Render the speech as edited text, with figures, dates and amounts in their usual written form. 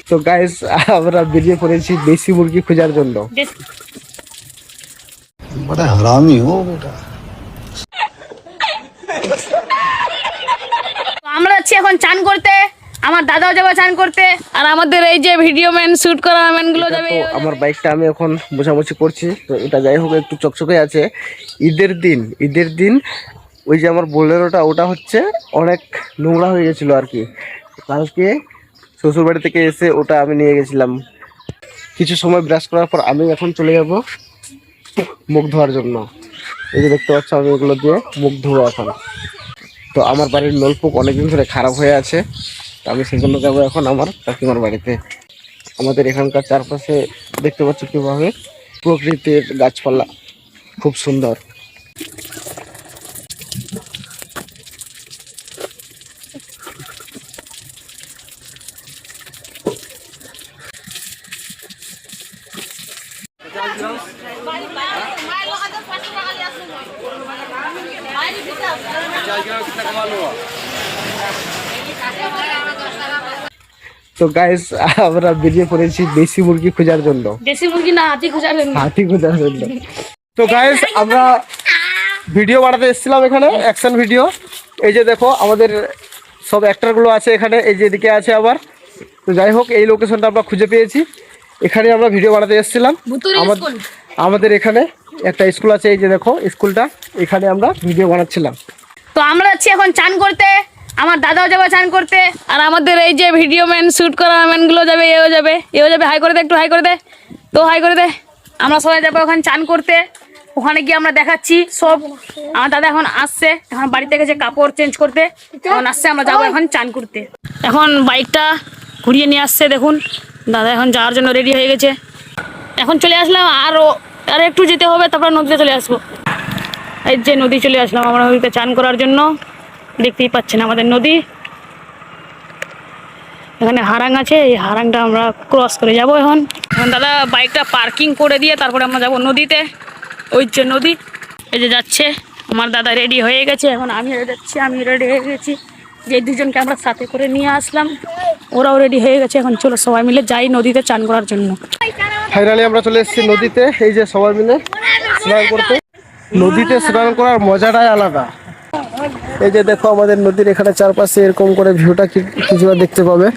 তো গাইস আমরা বেরিয়ে পড়েছি দেশি মুরগি খোঁজার জন্য। বড় হারামি হো বেটা। আমরা যাচ্ছি এখন চান করতে, আমার দাদাও যাবে চান করতে, আর আমাদের এই যে ভিডিও ম্যান শুট করা ম্যান গুলো যাবে। তো আমার বাইকটা আমি এখন মোছামুছি করছি, তো এটা যাই হোক একটু চকচকে আছে। ঈদের দিন ওই যে আমার বোলেরোটা ওটা হচ্ছে অনেক নোংরা হয়ে গেছিলো আর কি। কালকে শ্বশুরবাড়ি থেকে এসে ওটা আমি নিয়ে গেছিলাম। কিছু সময় ব্রাশ করার পর আমি এখন চলে যাব মুখ ধোয়ার জন্য। এই যে দেখতে পাচ্ছ আমি এগুলো দিয়ে মুখ ধোয়া এখন। তো আমার বাড়ির নলকূপ অনেকদিন ধরে খারাপ হয়ে আছে, তো আমি সেই জন্য যাবো এখন আমার কাকিমার বাড়িতে। আমাদের এখানকার চারপাশে দেখতে পাচ্ছ কীভাবে প্রকৃতির গাছপালা খুব সুন্দর। তো গাইস আমরা বেরিয়ে পড়েছি দেশি মুরগি খোঁজার জন্য। দেশি মুরগি না, হাতি খোঁজার জন্য। হাতি খোঁজার জন্য। তো গাইস আমরা ভিডিও বানাতে এসেছিলাম এখানে, অ্যাকশন ভিডিও। এই যে দেখো আমাদের সব অ্যাক্টরগুলো আছে এখানে, এই যে এদিকে আছে আবার। তো যাই হোক এই লোকেশনটা আমরা খুঁজে পেয়েছি, এখানে আমরা ভিডিও বানাতে এসেছিলাম। আমাদের এখানে একটা স্কুল আছে, এই যে দেখো স্কুলটা, এখানে আমরা ভিডিও বানাচ্ছিলাম। তো আমরা যাচ্ছি এখন চান করতে, আমার দাদাও যাবে চান করতে, আর আমাদের এই যে ভিডিও ম্যান শুট করা ম্যান গুলো যাবে, এও যাবে। হাই করে দে, একটু হাই করে দে, তো হাই করে দে। আমরা সবাই যাবো ওখানে চান করতে। ওখানে গিয়ে আমরা দেখাচ্ছি সব। আমার দাদা এখন আসছে, এখন বাড়িতে গেছে কাপড় চেঞ্জ করতে, এখন আসছে, আমরা যাবো এখন চান করতে। এখন বাইকটা ঘুরিয়ে নিয়ে আসছে, দেখুন দাদা এখন যাওয়ার জন্য রেডি হয়ে গেছে। এখন চলে আসলাম, আর একটু যেতে হবে, তারপর নদীতে চলে আসবো। এই যে নদী চলে আসলাম আমরা নদীতে চান করার জন্য। দেখতেই পাচ্ছেন আমাদের নদী, এখানে হারাং আছে, এই হারাংটা আমরা ক্রস করে যাব। এখন দাদা বাইকটা পার্কিং করে দিয়ে তারপরে আমরা যাব নদীতে। ওই যে নদী, এই যে যাচ্ছে আমার দাদা রেডি হয়ে গেছে, এখন আমি যাচ্ছি, আমি রেডি হয়ে গেছি। যে দুজনকে আমরা সাথে করে নিয়ে আসলাম ওরাও রেডি হয়ে গেছে। এখন চলো সবাই মিলে যাই নদীতে চান করার জন্য। ফাইনালি আমরা চলে এসেছি নদীতে, এই যে সবাই মিলে স্নান করতে। নদীতে স্নান করার মজাটাই আলাদা। এই যে দেখো আমাদের নদীর এখানে চারপাশে এরকম করে ভিউটা কিছুটা দেখতে পাবে।